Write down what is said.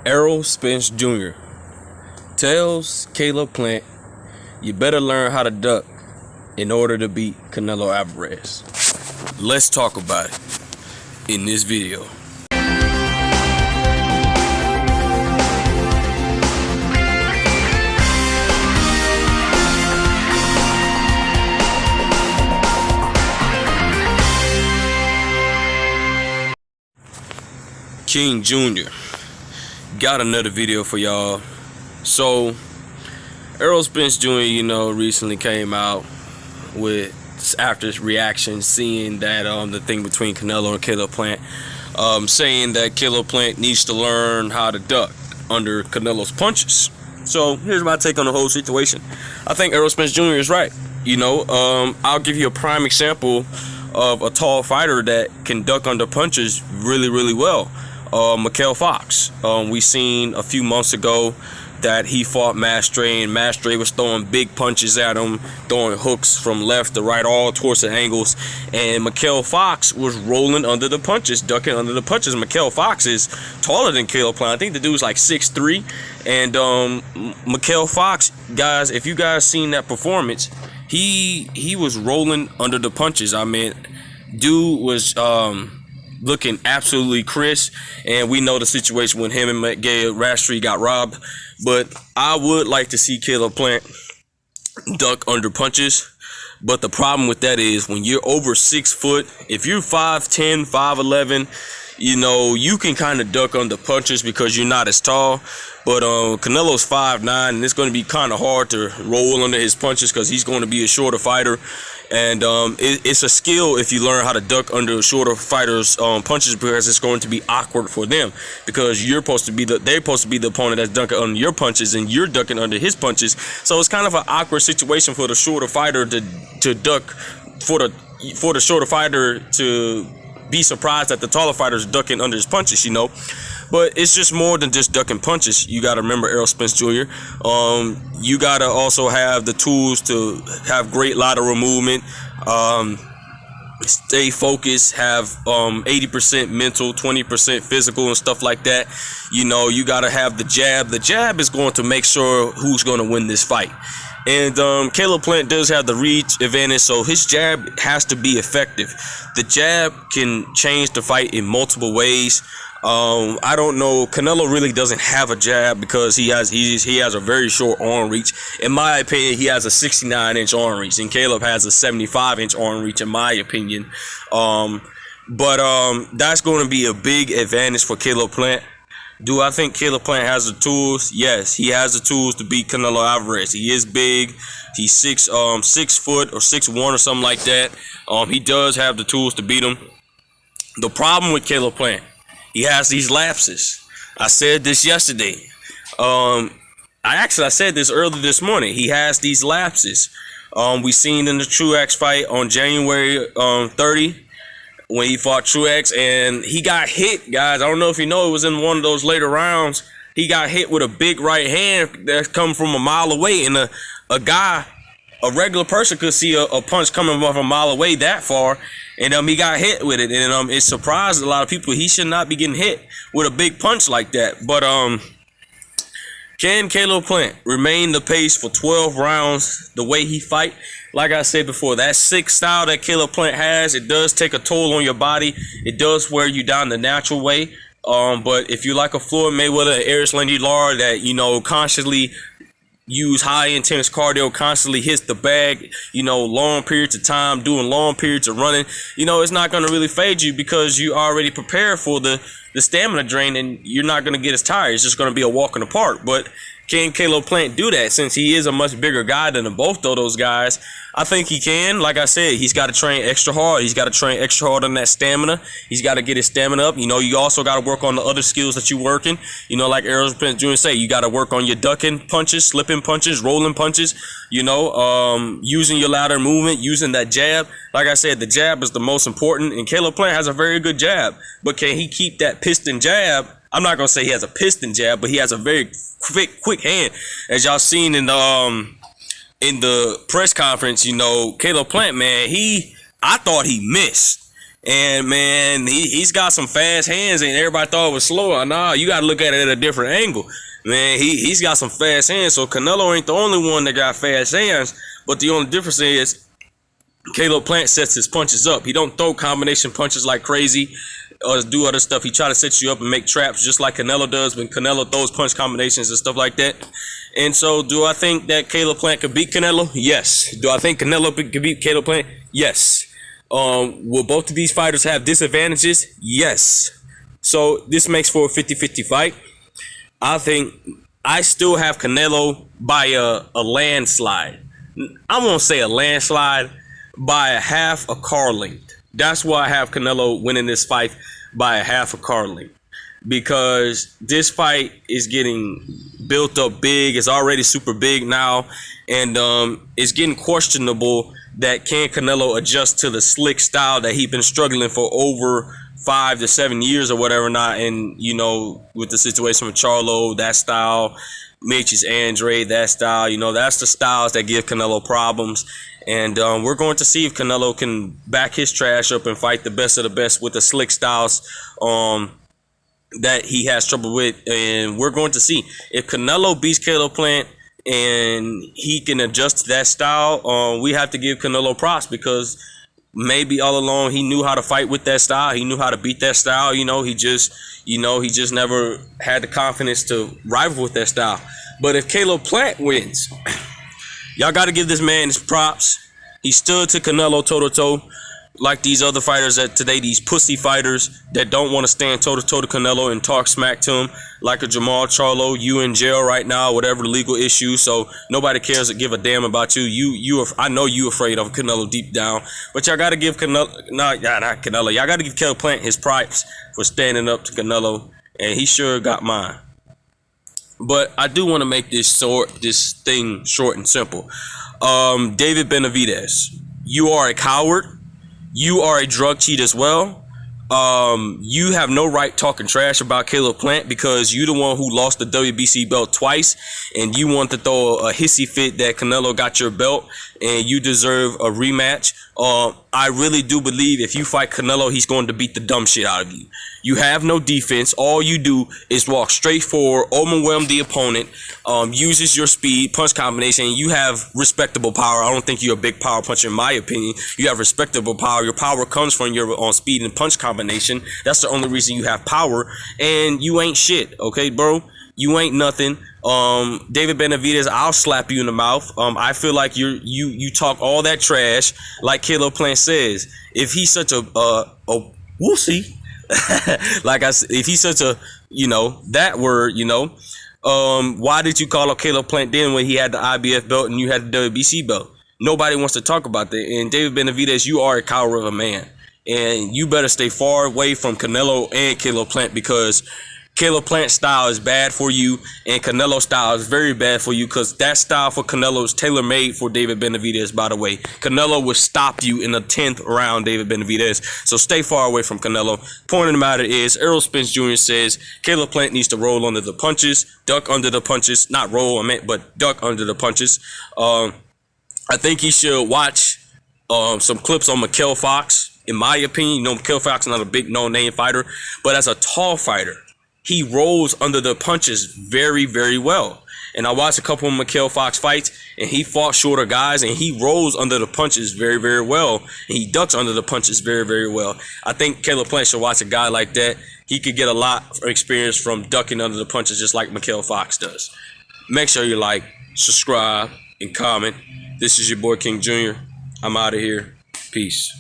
Errol Spence Jr. tells Caleb Plant, you better learn how to duck in order to beat Canelo Alvarez. Let's talk about it in this video. King Jr. got another video for y'all. So Errol Spence Jr. recently came out with after his reaction, seeing that the thing between Canelo and Caleb Plant, saying that Caleb Plant needs to learn how to duck under Canelo's punches. So here's my take on the whole situation. I think Errol Spence Jr. is right. I'll give you a prime example of a tall fighter that can duck under punches really well. Mikhail Fox. We seen a few months ago that he fought Mastre, and Mastre was throwing big punches at him, throwing hooks from left to right, all towards the angles, and Mikhail Fox was rolling under the punches, ducking under the punches. Mikhail Fox is taller than Caleb Plant. I think the dude's like 6'3", and Mikhail Fox, guys, if you guys seen that performance, he was rolling under the punches. I mean, dude was looking absolutely crisp, and we know the situation when him and Mastre got robbed. But I would like to see Caleb Plant duck under punches. But the problem with that is when you're over 6 foot, if you're 5'10", 5'11", you can kind of duck under punches because you're not as tall. But Canelo's 5'9", and it's going to be kind of hard to roll under his punches because he's going to be a shorter fighter. And it's a skill if you learn how to duck under shorter fighters' punches, because it's going to be awkward for them, because they're supposed to be the opponent that's ducking under your punches, and you're ducking under his punches. So it's kind of an awkward situation for the shorter fighter to duck, for the shorter fighter to be surprised that the taller fighter's ducking under his punches, But it's just more than just ducking punches. You got to remember Errol Spence Jr. You got to also have the tools to have great lateral movement, stay focused, have 80% mental, 20% physical and stuff like that. You got to have the jab. The jab is going to make sure who's going to win this fight. And Caleb Plant does have the reach advantage, so his jab has to be effective. The jab can change the fight in multiple ways. I don't know. Canelo really doesn't have a jab because he has a very short arm reach. In my opinion, he has a 69-inch arm reach, and Caleb has a 75-inch arm reach, in my opinion. But that's going to be a big advantage for Caleb Plant. Do I think Caleb Plant has the tools? Yes, he has the tools to beat Canelo Alvarez. He is big. He's 6 foot or 6'1" or something like that. He does have the tools to beat him. The problem with Caleb Plant, he has these lapses. I said this yesterday. I said this earlier this morning. He has these lapses. We seen in the Truex fight on January 30. When he fought Truex, and he got hit, guys. I don't know if you know, it was in one of those later rounds. He got hit with a big right hand that's come from a mile away, and a regular person could see a punch coming from a mile away that far, and he got hit with it, and it surprised a lot of people. He should not be getting hit with a big punch like that. But can Caleb Plant remain the pace for 12 rounds the way he fight? Like I said before, that 6 style that Caleb Plant has, it does take a toll on your body. It does wear you down the natural way. But if you like a Floyd Mayweather, Errol Lard that, constantly use high intense cardio, constantly hits the bag, long periods of time, doing long periods of running, it's not going to really fade you because you already prepared for the stamina drain, and you're not going to get as tired. It's just going to be a walk in the park. But can Caleb Plant do that? Since he is a much bigger guy than both of those guys, I think he can. Like I said, he's got to train extra hard. He's got to train extra hard on that stamina. He's got to get his stamina up. You also got to work on the other skills that you're working. Like Errol Spence Jr. say, you got to work on your ducking punches, slipping punches, rolling punches, using your lateral movement, using that jab. Like I said, the jab is the most important, and Caleb Plant has a very good jab. But can he keep that piston jab? I'm not going to say he has a piston jab, but he has a very quick hand. As y'all seen in the press conference, Caleb Plant, man, I thought he missed. And man, he's got some fast hands, and everybody thought it was slower. Nah, you got to look at it at a different angle. Man, he's got some fast hands. So Canelo ain't the only one that got fast hands. But the only difference is Caleb Plant sets his punches up. He don't throw combination punches like crazy or do other stuff. He try to set you up and make traps just like Canelo does when Canelo throws punch combinations and stuff like that. And so do I think that Caleb Plant could beat Canelo? Yes. Do I think Canelo could beat Caleb Plant? Yes. Will both of these fighters have disadvantages? Yes. So this makes for a 50-50 fight. I think I still have Canelo by a landslide. I won't say a landslide, by a half a car length. That's why I have Canelo winning this fight by a half a car length. Because this fight is getting built up big. It's already super big now. And it's getting questionable that can Canelo adjust to the slick style that he's been struggling for over 5 to 7 years or whatever not. And, you know, with the situation with Charlo, that style, Mitch's Andre, that style, you know, that's the styles that give Canelo problems. And we're going to see if Canelo can back his trash up and fight the best of the best with the slick styles that he has trouble with. And we're going to see if Canelo beats Caleb Plant and he can adjust to that style. We have to give Canelo props because maybe all along he knew how to fight with that style. He knew how to beat that style. He just never had the confidence to rival with that style. But if Caleb Plant wins, y'all got to give this man his props. He stood to Canelo toe-to-toe like these other fighters that today, these pussy fighters that don't want to stand toe-to-toe to Canelo and talk smack to him, like a Jamal Charlo. You in jail right now, whatever legal issue, so nobody cares to give a damn about you. I know you afraid of Canelo deep down, but y'all got to give Canelo, not Canelo, y'all got to give Caleb Plant his props for standing up to Canelo, and he sure got mine. But I do want to make this thing short and simple. David Benavidez, you are a coward. You are a drug cheat as well. You have no right talking trash about Caleb Plant because you the one who lost the WBC belt twice, and you want to throw a hissy fit that Canelo got your belt and you deserve a rematch. I really do believe if you fight Canelo, he's going to beat the dumb shit out of you. You have no defense. All you do is walk straight forward, overwhelm the opponent, uses your speed, punch combination. You have respectable power. I don't think you're a big power puncher in my opinion. You have respectable power. Your power comes from your speed and punch combination. That's the only reason you have power. And you ain't shit, okay, bro? You ain't nothing. David Benavidez, I'll slap you in the mouth. I feel like you talk all that trash, like Caleb Plant says. If he's such a wussy, like I said, if he's such a, that word, why did you call up Caleb Plant then when he had the IBF belt and you had the WBC belt? Nobody wants to talk about that. And David Benavidez, you are a coward of a man, and you better stay far away from Canelo and Caleb Plant because Caleb Plant's style is bad for you, and Canelo's style is very bad for you because that style for Canelo is tailor-made for David Benavidez, by the way. Canelo will stop you in the 10th round, David Benavidez. So stay far away from Canelo. Point of the matter is, Errol Spence Jr. says Caleb Plant needs to roll under the punches, duck under the punches. Not roll, but duck under the punches. I think he should watch some clips on Mikhail Fox. In my opinion, Mikhail Fox is not a big no-name fighter, but as a tall fighter, he rolls under the punches very, very well. And I watched a couple of Mikhail Fox fights, and he fought shorter guys, and he rolls under the punches very, very well. And he ducks under the punches very, very well. I think Caleb Plant should watch a guy like that. He could get a lot of experience from ducking under the punches just like Mikhail Fox does. Make sure you like, subscribe, and comment. This is your boy King Jr. I'm out of here. Peace.